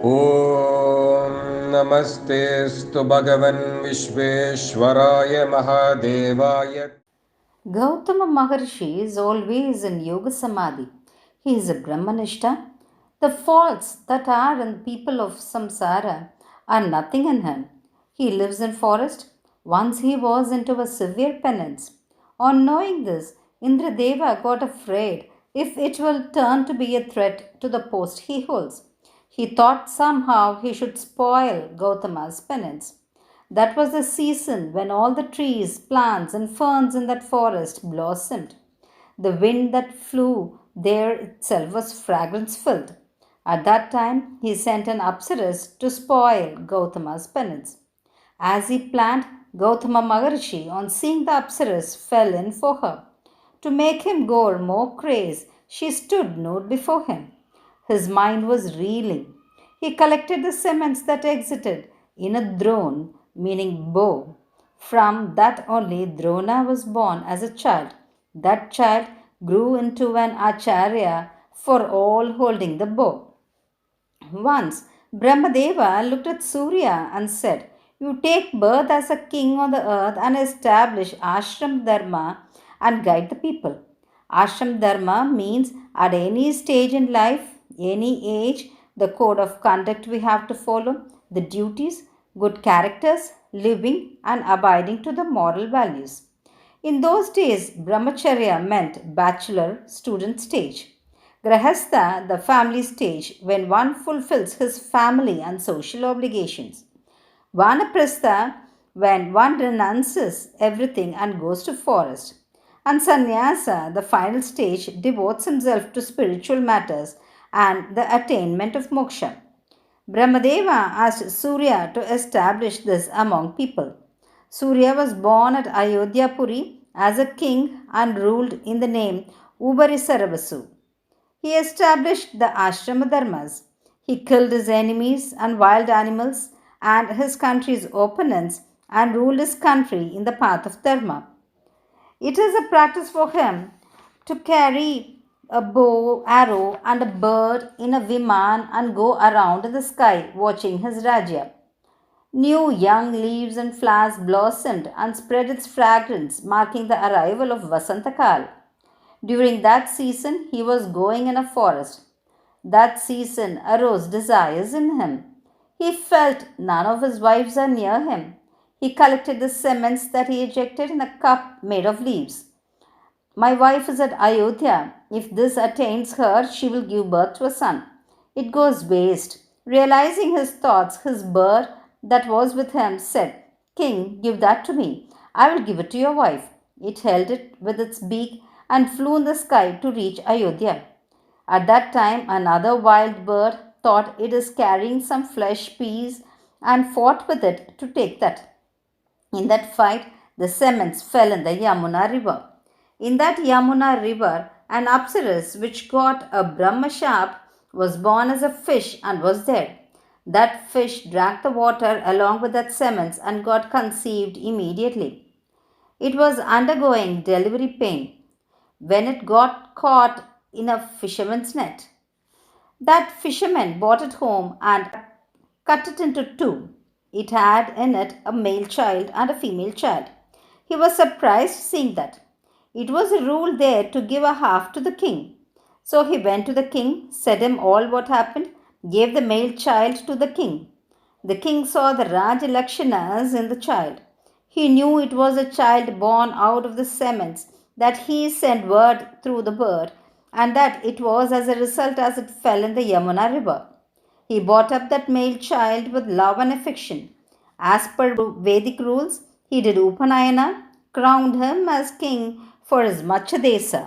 ॐ नमस्तेऽस्तु भगवन् विश्वेश्वराय महादेवाय. Gautama Maharishi is always in Yoga Samadhi. He is a Brahmanishta. The faults that are in the people of samsara are nothing in him. He lives in forest. Once he was into a severe penance. On knowing this, Indradeva got afraid if it will turn to be a threat to the post he holds. He thought somehow he should spoil Gautama's penance. That was the season when all the trees, plants, and ferns in that forest blossomed. The wind that flew there itself was fragrance filled. At that time, he sent an Apsaras to spoil Gautama's penance. As he planned, Gautama Maharishi, on seeing the Apsaras, fell in for her. To make him go more craze, she stood nude before him. His mind was reeling. He collected the cements that exited in a drone, meaning bow. From that only Drona was born as a child. That child grew into an acharya for all holding the bow. Once Brahmadeva looked at Surya and said, "You take birth as a king on the earth and establish ashram dharma and guide the people." Ashram dharma means at any stage in life, any age, the code of conduct we have to follow, the duties, good characters, living and abiding to the moral values. In those days, brahmacharya meant bachelor student stage. Grahastha, the family stage, when one fulfills his family and social obligations. Vanaprastha, when one renounces everything and goes to forest. And sannyasa, the final stage, devotes himself to spiritual matters and the attainment of moksha. Brahmadeva asked Surya to establish this among people. Surya was born at Ayodhya Puri as a king and ruled in the name Ubarisaravasu. He established the ashrama dharmas. He killed his enemies and wild animals and his country's opponents and ruled his country in the path of dharma. It is a practice for him to carry a bow, arrow, and a bird in a viman and go around in the sky watching his rajya. New young leaves and flowers blossomed and spread its fragrance, marking the arrival of Vasantakal. During that season, he was going in a forest. That season arose desires in him. He felt none of his wives are near him. He collected the cements that he ejected in a cup made of leaves. My wife is at Ayodhya. If this attains her, she will give birth to a son. It goes waste. Realizing his thoughts, his bird that was with him said, "King, give that to me. I will give it to your wife." It held it with its beak and flew in the sky to reach Ayodhya. At that time, another wild bird thought it is carrying some flesh piece and fought with it to take that. In that fight, the cements fell in the Yamuna river. In that Yamuna river, an Apsaras which got a Brahma sharp was born as a fish and was dead. That fish drank the water along with that cements and got conceived immediately. It was undergoing delivery pain when it got caught in a fisherman's net. That fisherman brought it home and cut it into two. It had in it a male child and a female child. He was surprised seeing that. It was a rule there to give a half to the king. So he went to the king, said him all what happened, gave the male child to the king. The king saw the Raj Lakshanas in the child. He knew it was a child born out of the cements that he sent word through the bird, and that it was as a result as it fell in the Yamuna river. He brought up that male child with love and affection. As per Vedic rules, he did Upanayana, crowned him as king for his Machadesa.